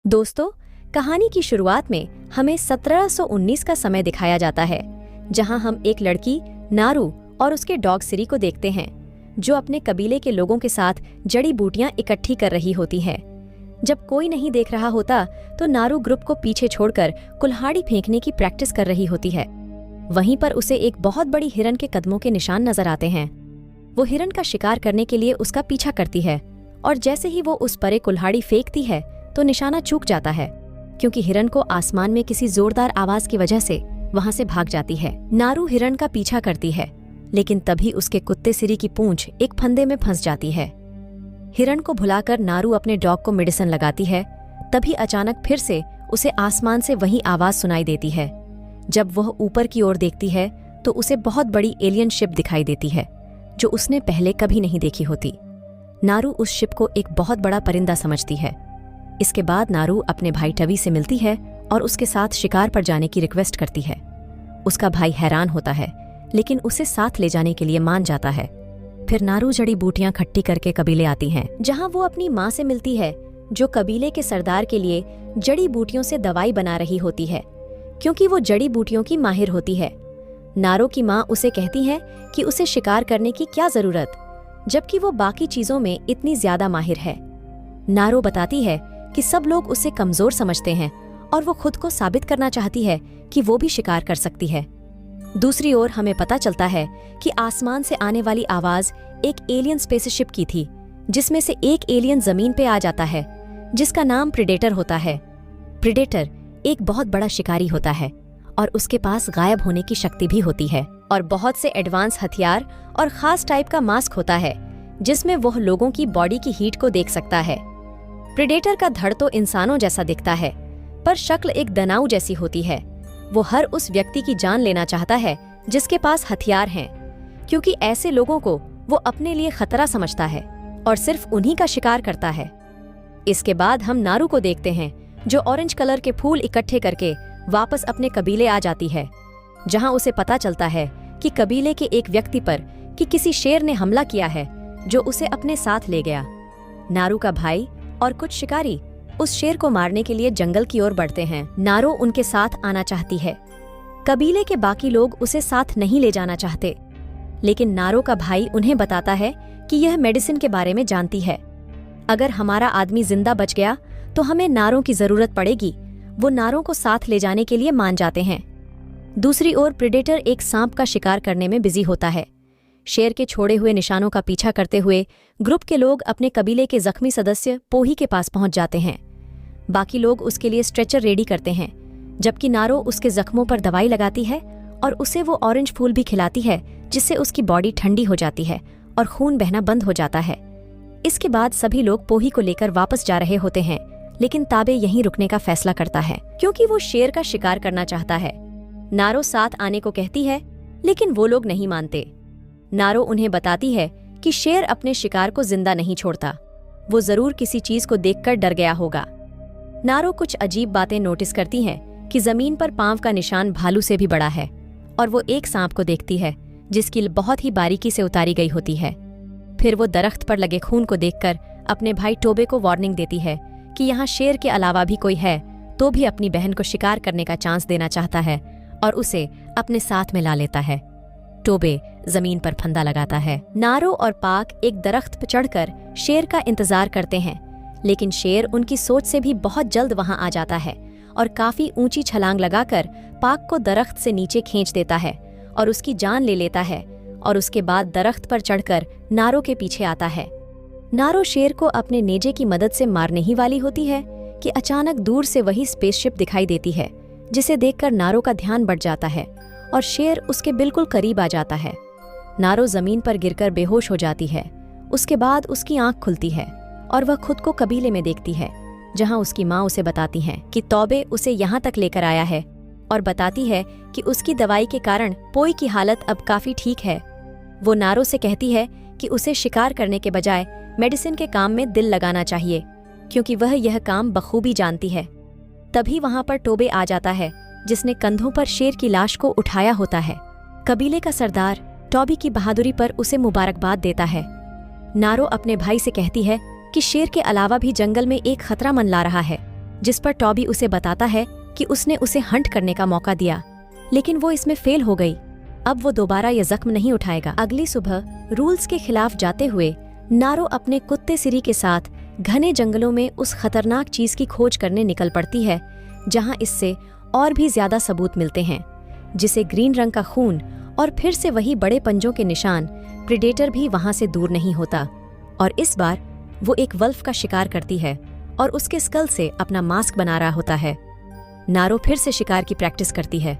दोस्तों, कहानी की शुरुआत में हमें 1719 का समय दिखाया जाता है, जहां हम एक लड़की नारू और उसके डॉग सिरी को देखते हैं, जो अपने कबीले के लोगों के साथ जड़ी बूटियां इकट्ठी कर रही होती है। जब कोई नहीं देख रहा होता तो नारू ग्रुप को पीछे छोड़कर कुल्हाड़ी फेंकने की प्रैक्टिस कर रही होती है। वहीं पर उसे एक बहुत बड़ी हिरन के कदमों के निशान नजर आते हैं। वो हिरन का शिकार करने के लिए उसका पीछा करती है, और जैसे ही वो उस परे कुल्हाड़ी फेंकती है तो निशाना चूक जाता है, क्योंकि हिरन को आसमान में किसी जोरदार आवाज की वजह से वहां से भाग जाती है। नारू हिरन का पीछा करती है, लेकिन तभी उसके कुत्ते सिरी की पूंछ एक फंदे में फंस जाती है। हिरन को भुलाकर नारू अपने डॉग को मेडिसिन लगाती है। तभी अचानक फिर से उसे आसमान से वही आवाज सुनाई देती है। जब वह ऊपर की ओर देखती है तो उसे बहुत बड़ी एलियन शिप दिखाई देती है, जो उसने पहले कभी नहीं देखी होती। नारू उस शिप को एक बहुत बड़ा परिंदा समझती है। इसके बाद नारू अपने भाई टवी से मिलती है और उसके साथ शिकार पर जाने की रिक्वेस्ट करती है। उसका भाई हैरान होता है, लेकिन उसे साथ ले जाने के लिए मान जाता है। फिर नारू जड़ी बूटियां इकट्ठी करके कबीले आती हैं, जहां वो अपनी माँ से मिलती है, जो कबीले के सरदार के लिए जड़ी बूटियों से दवाई बना रही होती है, क्योंकि वो जड़ी बूटियों की माहिर होती है। नारू की माँ उसे कहती है कि उसे शिकार करने की क्या जरूरत, जबकि वो बाकी चीजों में इतनी ज्यादा माहिर है। नारू बताती है कि सब लोग उसे कमजोर समझते हैं और वो खुद को साबित करना चाहती है कि वो भी शिकार कर सकती है। दूसरी ओर हमें पता चलता है कि आसमान से आने वाली आवाज एक एलियन स्पेसशिप की थी, जिसमें से एक एलियन जमीन पे आ जाता है, जिसका नाम प्रेडेटर होता है। प्रेडेटर एक बहुत बड़ा शिकारी होता है और उसके पास गायब होने की शक्ति भी होती है, और बहुत से एडवांस हथियार और खास टाइप का मास्क होता है, जिसमें वह लोगों की बॉडी की हीट को देख सकता है। प्रेडेटर का धड़ तो इंसानों जैसा दिखता है, पर शक्ल एक दनाऊ जैसी होती है। वो हर उस व्यक्ति की जान लेना चाहता है जिसके पास हथियार हैं, क्योंकि ऐसे लोगों को वो अपने लिए खतरा समझता है और सिर्फ उन्हीं का शिकार करता है। इसके बाद हम नारू को देखते हैं, जो ऑरेंज कलर के फूल इकट्ठे करके वापस अपने कबीले आ जाती है, जहां उसे पता चलता है कि कबीले के एक व्यक्ति पर कि किसी शेर ने हमला किया है, जो उसे अपने साथ ले गया। नारू का भाई और कुछ शिकारी उस शेर को मारने के लिए जंगल की ओर बढ़ते हैं। नारू उनके साथ आना चाहती है। कबीले के बाकी लोग उसे साथ नहीं ले जाना चाहते, लेकिन नारू का भाई उन्हें बताता है कि यह मेडिसिन के बारे में जानती है। अगर हमारा आदमी जिंदा बच गया तो हमें नारों की जरूरत पड़ेगी। वो नारों को साथ ले जाने के लिए मान जाते हैं। दूसरी ओर प्रेडेटर एक सांप का शिकार करने में बिजी होता है। शेर के छोड़े हुए निशानों का पीछा करते हुए ग्रुप के लोग अपने कबीले के जख्मी सदस्य पोही के पास पहुंच जाते हैं। बाकी लोग उसके लिए स्ट्रेचर रेडी करते हैं, जबकि नारो उसके जख्मों पर दवाई लगाती है और उसे वो ऑरेंज फूल भी खिलाती है, जिससे उसकी बॉडी ठंडी हो जाती है और खून बहना बंद हो जाता है। इसके बाद सभी लोग पोही को लेकर वापस जा रहे होते हैं, लेकिन ताबे यहीं रुकने का फैसला करता है, क्योंकि वो शेर का शिकार करना चाहता है। नारो साथ आने को कहती है, लेकिन वो लोग नहीं मानते। नारो उन्हें बताती है कि शेर अपने शिकार को जिंदा नहीं छोड़ता। वो जरूर किसी चीज को देखकर डर गया होगा। नारो कुछ अजीब बातें नोटिस करती हैं कि जमीन पर पांव का निशान भालू से भी बड़ा है, और वो एक सांप को देखती है जिसकी बहुत ही बारीकी से उतारी गई होती है। फिर वो दरख्त पर लगे खून को देखकर अपने भाई टोबे को वार्निंग देती है कि यहाँ शेर के अलावा भी कोई है, तो भी अपनी बहन को शिकार करने का चांस देना चाहता है और उसे अपने साथ में ला लेता है। टोबे जमीन पर फंदा लगाता है। नारो और पाक एक दरख्त पर चढ़कर शेर का इंतजार करते हैं, लेकिन शेर उनकी सोच से भी बहुत जल्द वहां आ जाता है और काफी ऊंची छलांग लगाकर पाक को दरख्त से नीचे खींच देता है और उसकी जान ले लेता है, और उसके बाद दरख्त पर चढ़कर नारो के पीछे आता है। नारो शेर को अपने नेजे की मदद से मारने ही वाली होती है कि अचानक दूर से वही स्पेसशिप दिखाई देती है, जिसे देखकर नारो का ध्यान बढ़ जाता है और शेर उसके बिल्कुल करीब आ जाता है। नारो जमीन पर गिरकर बेहोश हो जाती है। उसके बाद उसकी आंख खुलती है और वह खुद को कबीले में देखती है, जहां उसकी माँ उसे बताती है कि तौबे उसे यहाँ तक लेकर आया है, और बताती है कि उसकी दवाई के कारण पोई की हालत अब काफी ठीक है। वो नारो से कहती है कि उसे शिकार करने के बजाय मेडिसिन के काम में दिल लगाना चाहिए, क्योंकि वह यह काम बखूबी जानती है। तभी वहां पर टोबे आ जाता है, जिसने कंधों पर शेर की लाश को उठाया होता है। कबीले का सरदार टॉबी की बहादुरी पर उसे मुबारकबाद देता है। नारो अपने भाई से कहती है कि शेर के अलावा भी जंगल में एक खतरा मंडरा रहा है, जिस पर टॉबी उसे बताता है कि उसने उसे हंट करने का मौका दिया, लेकिन वो इसमें फेल हो गई। अब वो दोबारा ये जख्म नहीं उठाएगा। अगली सुबह रूल्स के खिलाफ जाते हुए नारो अपने कुत्ते सिरी के साथ घने जंगलों में उस खतरनाक चीज की खोज करने निकल पड़ती है, जहां इससे और भी ज्यादा सबूत मिलते हैं, जिसे ग्रीन रंग का खून और फिर से वही बड़े पंजों के निशान। प्रेडेटर भी वहां से दूर नहीं होता और इस बार वो एक वल्फ का शिकार करती है और उसके स्कल से अपना मास्क बना रहा होता है। नारो फिर से शिकार की प्रैक्टिस करती है।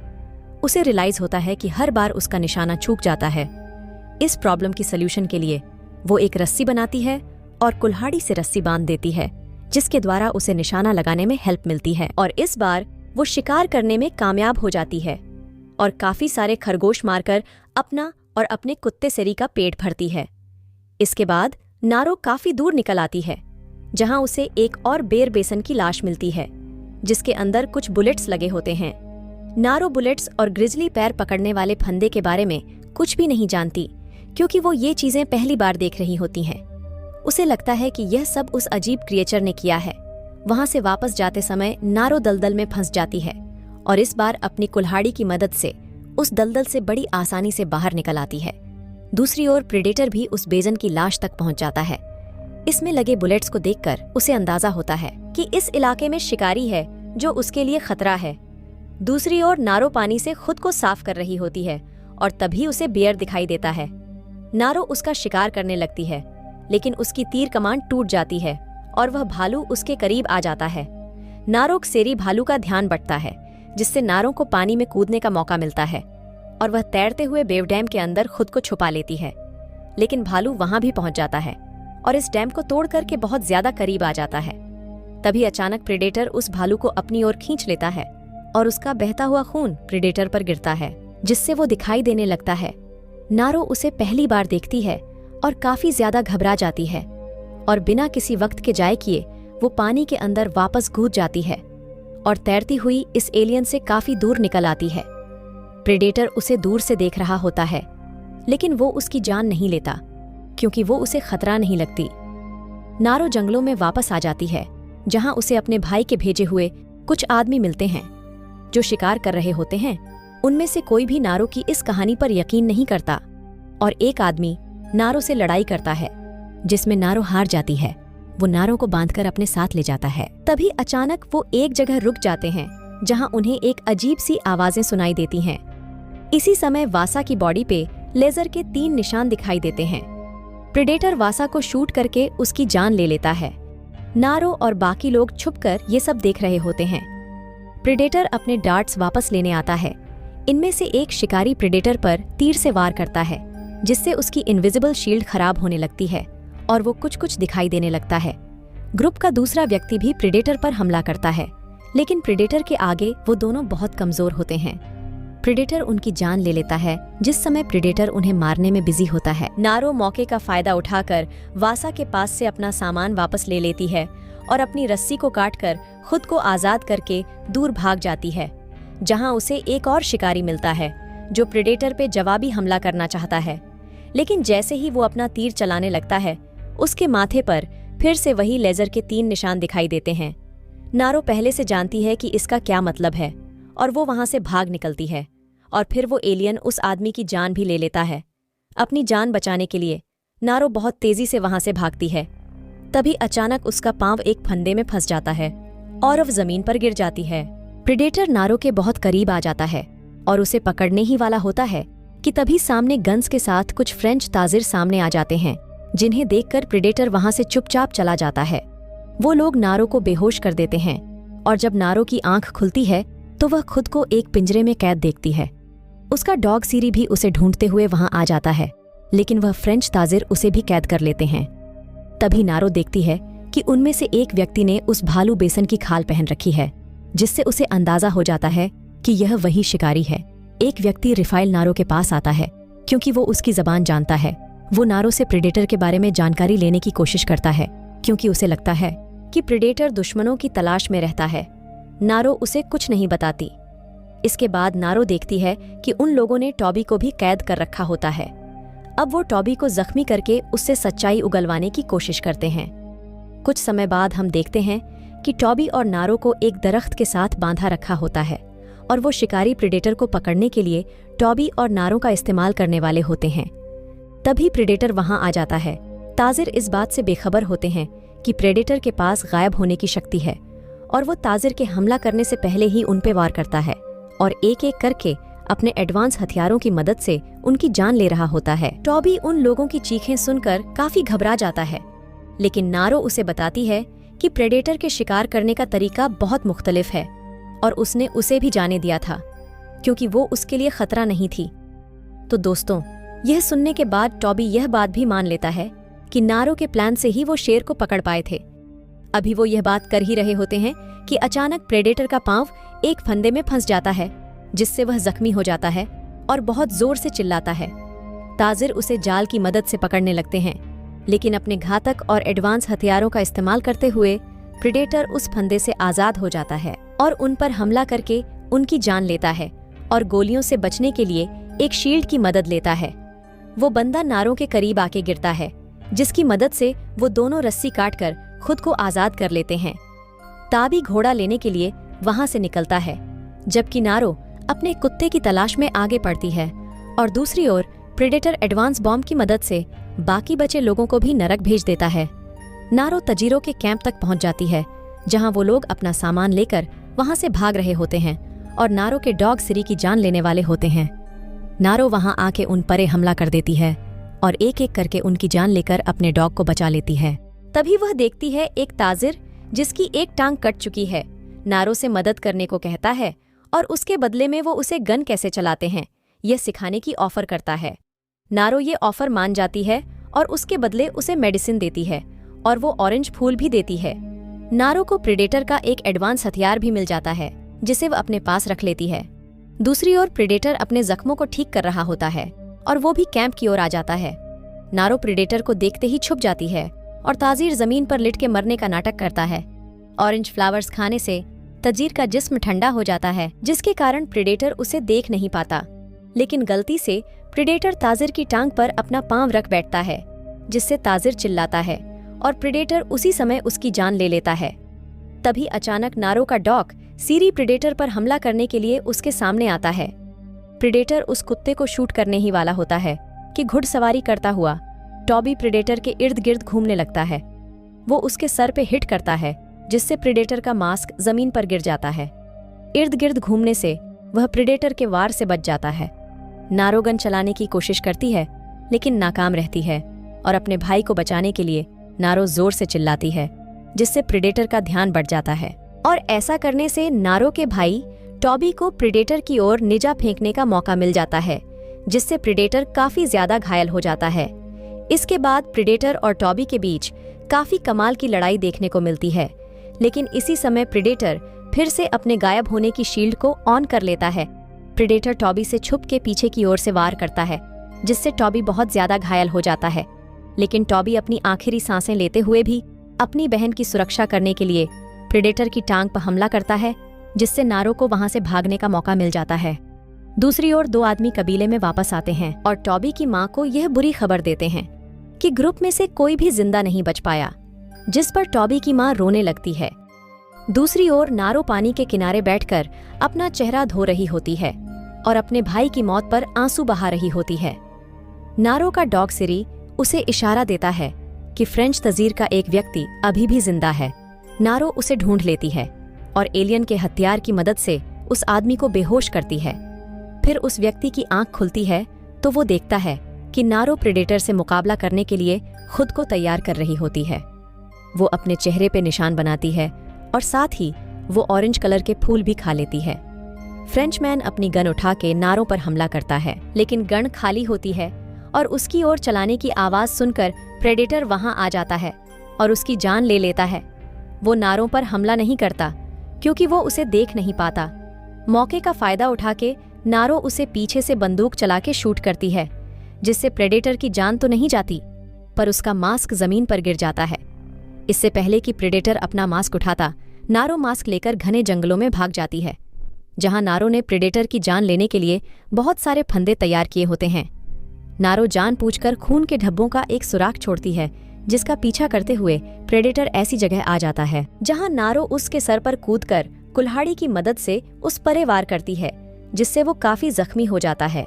उसे रियलाइज होता है कि हर बार उसका निशाना चूक जाता है। इस प्रॉब्लम की सल्यूशन के लिए वो एक रस्सी बनाती है और कुल्हाड़ी से रस्सी बांध देती है, जिसके द्वारा उसे निशाना लगाने में हेल्प मिलती है। और इस बार वो शिकार करने में कामयाब हो जाती है और काफी सारे खरगोश मारकर अपना और अपने कुत्ते सेरी का पेट भरती है। इसके बाद नारो काफी दूर निकल आती है, जहां उसे एक और बेर बेसन की लाश मिलती है, जिसके अंदर कुछ बुलेट्स लगे होते हैं। नारो बुलेट्स और ग्रिजली पैर पकड़ने वाले फंदे के बारे में कुछ भी नहीं जानती, क्योंकि वो ये चीजें पहली बार देख रही होती हैं। उसे लगता है कि यह सब उस अजीब क्रिएचर ने किया है। वहां से वापस जाते समय नारो दलदल में फंस जाती है और इस बार अपनी कुल्हाड़ी की मदद से उस दलदल से बड़ी आसानी से बाहर निकल आती है। दूसरी ओर प्रेडेटर भी उस बेजन की लाश तक पहुंच जाता है। इसमें लगे बुलेट्स को देखकर उसे अंदाजा होता है कि इस इलाके में शिकारी है जो उसके लिए खतरा है। दूसरी ओर नारो पानी से खुद को साफ कर रही होती है और तभी उसे बियर दिखाई देता है। नारो उसका शिकार करने लगती है, लेकिन उसकी तीर कमान टूट जाती है और वह भालू उसके करीब आ जाता है। नारो सेरी भालू का ध्यान बंटता है, जिससे नारो को पानी में कूदने का मौका मिलता है और वह तैरते हुए बेव डैम के अंदर खुद को छुपा लेती है। लेकिन भालू वहां भी पहुंच जाता है और इस डैम को तोड़ करके बहुत ज्यादा करीब आ जाता है। तभी अचानक प्रेडेटर उस भालू को अपनी ओर खींच लेता है और उसका बहता हुआ खून प्रेडेटर पर गिरता है, जिससे वो दिखाई देने लगता है। नारो उसे पहली बार देखती है और काफी ज्यादा घबरा जाती है और बिना किसी वक्त के जाए किए वो पानी के अंदर वापस कूद जाती है और तैरती हुई इस एलियन से काफी दूर निकल आती है। प्रेडेटर उसे दूर से देख रहा होता है, लेकिन वो उसकी जान नहीं लेता, क्योंकि वो उसे खतरा नहीं लगती। नारो जंगलों में वापस आ जाती है, जहां उसे अपने भाई के भेजे हुए कुछ आदमी मिलते हैं जो शिकार कर रहे होते हैं। उनमें से कोई भी नारो की इस कहानी पर यकीन नहीं करता और एक आदमी नारो से लड़ाई करता है, जिसमें नारो हार जाती है। वो नारो को बांधकर अपने साथ ले जाता है। तभी अचानक वो एक जगह रुक जाते हैं, जहां उन्हें एक अजीब सी आवाजें सुनाई देती हैं। इसी समय वासा की बॉडी पे लेजर के 3 निशान दिखाई देते हैं। प्रेडेटर वासा को शूट करके उसकी जान ले लेता है। नारो और बाकी लोग छुपकर ये सब देख रहे होते हैं। प्रेडेटर अपने डार्ट्स वापस लेने आता है। इनमें से एक शिकारी प्रेडेटर पर तीर से वार करता है, जिससे उसकी इनविजिबल शील्ड खराब होने लगती है और वो कुछ दिखाई देने लगता है। ग्रुप का दूसरा व्यक्ति भी प्रेडेटर पर हमला करता है, लेकिन प्रेडेटर के आगे वो दोनों बहुत कमजोर होते हैं। प्रेडेटर उनकी जान ले लेता है, जिस समय प्रेडेटर उन्हें मारने में बिजी होता है। नारो मौके का फायदा उठाकर वासा के पास से अपना सामान वापस ले लेती है और अपनी रस्सी को काटकर खुद को आजाद करके दूर भाग जाती है, जहां उसे एक और शिकारी मिलता है जो प्रेडेटर पे जवाबी हमला करना चाहता है। लेकिन जैसे ही वो अपना तीर चलाने लगता है, उसके माथे पर फिर से वही लेजर के 3 निशान दिखाई देते हैं। नारो पहले से जानती है कि इसका क्या मतलब है और वो वहां से भाग निकलती है और फिर वो एलियन उस आदमी की जान भी ले लेता है। अपनी जान बचाने के लिए नारो बहुत तेजी से वहां से भागती है। तभी अचानक उसका पांव एक फंदे में फंस जाता है और वह जमीन पर गिर जाती है। प्रेडेटर नारो के बहुत करीब आ जाता है और उसे पकड़ने ही वाला होता है कि तभी सामने गन्स के साथ कुछ फ्रेंच ताजिर सामने आ जाते हैं, जिन्हें देखकर प्रेडेटर वहां से चुपचाप चला जाता है। वो लोग नारो को बेहोश कर देते हैं और जब नारो की आंख खुलती है तो वह खुद को एक पिंजरे में कैद देखती है। उसका डॉग सीरी भी उसे ढूंढते हुए वहां आ जाता है, लेकिन वह फ्रेंच ताजिर उसे भी कैद कर लेते हैं। तभी नारो देखती है कि उनमें से एक व्यक्ति ने उस भालू बेसन की खाल पहन रखी है, जिससे उसे अंदाजा हो जाता है कि यह वही शिकारी है। एक व्यक्ति रिफाइल नारो के पास आता है, क्योंकि वो उसकी जबान जानता है। वो नारो से प्रेडेटर के बारे में जानकारी लेने की कोशिश करता है, क्योंकि उसे लगता है कि प्रेडेटर दुश्मनों की तलाश में रहता है। नारो उसे कुछ नहीं बताती। इसके बाद नारो देखती है कि उन लोगों ने टॉबी को भी कैद कर रखा होता है। अब वो टॉबी को जख्मी करके उससे सच्चाई उगलवाने की कोशिश करते हैं। कुछ समय बाद हम देखते हैं कि टॉबी और नारो को एक दरख्त के साथ बांधा रखा होता है और वो शिकारी प्रेडेटर को पकड़ने के लिए टॉबी और नारो का इस्तेमाल करने वाले होते हैं। तभी प्रेडेटर वहां आ जाता है। ताजिर इस बात से बेखबर होते हैं कि प्रेडेटर के पास गायब होने की शक्ति है और वो ताजिर के हमला करने से पहले ही उन पे वार करता है और एक एक करके अपने एडवांस हथियारों की मदद से उनकी जान ले रहा होता है। टॉबी उन लोगों की चीखें सुनकर काफी घबरा जाता है, लेकिन नारो उसे बताती है कि प्रेडेटर के शिकार करने का तरीका बहुत मुख्तलिफ है और उसने उसे भी जाने दिया था क्योंकि वो उसके लिए खतरा नहीं थी। तो दोस्तों, यह सुनने के बाद टॉबी यह बात भी मान लेता है कि नारो के प्लान से ही वो शेर को पकड़ पाए थे। अभी वो यह बात कर ही रहे होते हैं कि अचानक प्रेडेटर का पांव एक फंदे में फंस जाता है, जिससे वह जख्मी हो जाता है और बहुत जोर से चिल्लाता है। ताजिर उसे जाल की मदद से पकड़ने लगते हैं, लेकिन अपने घातक और एडवांस हथियारों का इस्तेमाल करते हुए प्रेडेटर उस फंदे से आजाद हो जाता है और उन पर हमला करके उनकी जान लेता है और गोलियों से बचने के लिए एक शील्ड की मदद लेता है। वो बंदा नारों के करीब आके गिरता है, जिसकी मदद से वो दोनों रस्सी काटकर खुद को आजाद कर लेते हैं। ताबी घोड़ा लेने के लिए वहां से निकलता है, जबकि नारो अपने कुत्ते की तलाश में आगे बढ़ती है और दूसरी ओर प्रेडेटर एडवांस बॉम्ब की मदद से बाकी बचे लोगों को भी नरक भेज देता है। नारो तजीरों के कैंप तक पहुंच जाती है, जहां वो लोग अपना सामान लेकर वहां से भाग रहे होते हैं और नारो के डॉग सिरी की जान लेने वाले होते हैं। नारो वहां आके उन पर हमला कर देती है और एक एक करके उनकी जान लेकर अपने डॉग को बचा लेती है। तभी वह देखती है एक ताजिर जिसकी एक टांग कट चुकी है, नारो से मदद करने को कहता है और उसके बदले में वो उसे गन कैसे चलाते हैं यह सिखाने की ऑफर करता है। नारो ये ऑफर मान जाती है और उसके बदले उसे मेडिसिन देती है और वो ऑरेंज फूल भी देती है। नारो को प्रेडेटर का एक एडवांस हथियार भी मिल जाता है, जिसे वह अपने पास रख लेती है। दूसरी ओर प्रेडेटर अपने जख्मों को ठीक कर रहा होता है और वो भी कैंप की ओर आ जाता है। नारो प्रेडेटर को देखते ही छुप जाती है और ताजिर जमीन पर लिट के मरने का नाटक करता है। ऑरेंज फ्लावर्स खाने से तजीर का जिस्म ठंडा हो जाता है, जिसके कारण प्रेडेटर उसे देख नहीं पाता, लेकिन गलती से प्रेडेटर ताजिर की टांग पर अपना पांव रख बैठता है, जिससे ताजिर चिल्लाता है और प्रेडेटर उसी समय उसकी जान ले लेता है। तभी अचानक नारो का डॉग सीरी प्रेडेटर पर हमला करने के लिए उसके सामने आता है। प्रेडेटर उस कुत्ते को शूट करने ही वाला होता है कि घुड़सवारी करता हुआ टॉबी प्रेडेटर के इर्द गिर्द घूमने लगता है। वो उसके सर पे हिट करता है, जिससे प्रेडेटर का मास्क जमीन पर गिर जाता है। इर्द गिर्द घूमने से वह प्रेडेटर के वार से बच जाता है। नारो गन चलाने की कोशिश करती है, लेकिन नाकाम रहती है और अपने भाई को बचाने के लिए नारो जोर से चिल्लाती है, जिससे प्रेडेटर का ध्यान बढ़ जाता है। और ऐसा करने से नारो के भाई टॉबी को प्रेडेटर की ओर निजा फेंकने का मौका मिल जाता है, जिससे प्रेडेटर काफी ज्यादा घायल हो जाता है। इसके बाद प्रेडेटर और टॉबी के बीच काफी कमाल की लड़ाई देखने को मिलती है, लेकिन इसी समय प्रेडेटर फिर से अपने गायब होने की शील्ड को ऑन कर लेता है। प्रेडेटर टॉबी से छुप के पीछे की ओर से वार करता है, जिससे टॉबी बहुत ज्यादा घायल हो जाता है। लेकिन टॉबी अपनी आखिरी सांसें लेते हुए भी अपनी बहन की सुरक्षा करने के लिए प्रेडेटर की टांग पर हमला करता है, जिससे नारो को वहां से भागने का मौका मिल जाता है। दूसरी ओर दो आदमी कबीले में वापस आते हैं और टॉबी की मां को यह बुरी खबर देते हैं कि ग्रुप में से कोई भी जिंदा नहीं बच पाया, जिस पर टॉबी की मां रोने लगती है। दूसरी ओर नारो पानी के किनारे बैठकर अपना चेहरा धो रही होती है और अपने भाई की मौत पर आंसू बहा रही होती है। नारो का डॉग सिरी उसे इशारा देता है कि फ्रेंच तजीर का एक व्यक्ति अभी भी जिंदा है। नारो उसे ढूंढ लेती है और एलियन के हथियार की मदद से उस आदमी को बेहोश करती है। फिर उस व्यक्ति की आंख खुलती है तो वो देखता है कि नारो प्रेडेटर से मुकाबला करने के लिए खुद को तैयार कर रही होती है। वो अपने चेहरे पे निशान बनाती है और साथ ही वो ऑरेंज कलर के फूल भी खा लेती है। फ्रेंचमैन अपनी गन उठा के नारो पर हमला करता है, लेकिन गन खाली होती है और उसकी ओर चलाने की आवाज सुनकर प्रेडेटर वहां आ जाता है और उसकी जान ले लेता है। वो नारो पर हमला नहीं करता क्योंकि वो उसे देख नहीं पाता। मौके का फायदा उठा के नारो उसे पीछे से बंदूक चला के शूट करती है, जिससे प्रेडेटर की जान तो नहीं जाती, पर उसका मास्क जमीन पर गिर जाता है। इससे पहले कि प्रेडेटर अपना मास्क उठाता, नारो मास्क लेकर घने जंगलों में भाग जाती है, जहां नारो ने प्रेडेटर की जान लेने के लिए बहुत सारे फंदे तैयार किए होते हैं। नारो जानबूझकर खून के धब्बों का एक सुराख छोड़ती है, जिसका पीछा करते हुए प्रेडेटर ऐसी जगह आ जाता है जहां नारो उसके सर पर कूदकर कुल्हाड़ी की मदद से उस पर वार करती है, जिससे वो काफी जख्मी हो जाता है।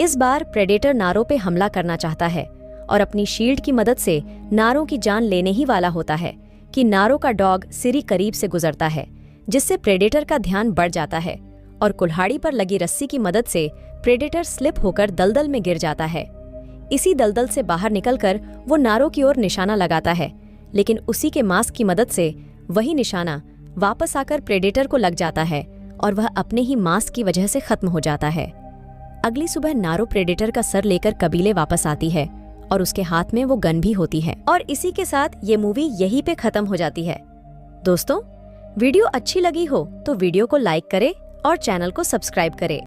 इस बार प्रेडेटर नारो पे हमला करना चाहता है और अपनी शील्ड की मदद से नारो की जान लेने ही वाला होता है कि नारो का डॉग सिरी करीब से गुजरता है, जिससे प्रेडेटर का ध्यान बढ़ जाता है और कुल्हाड़ी पर लगी रस्सी की मदद से प्रेडेटर स्लिप होकर दलदल में गिर जाता है। इसी दलदल से बाहर निकलकर वो नारो की ओर निशाना लगाता है, लेकिन उसी के मास्क की मदद से वही निशाना वापस आकर प्रेडेटर को लग जाता है और वह अपने ही मास्क की वजह से खत्म हो जाता है। अगली सुबह नारो प्रेडेटर का सर लेकर कबीले वापस आती है और उसके हाथ में वो गन भी होती है। और इसी के साथ ये मूवी यहीं पे खत्म हो जाती है। दोस्तों, वीडियो अच्छी लगी हो तो वीडियो को लाइक करें और चैनल को सब्सक्राइब करें।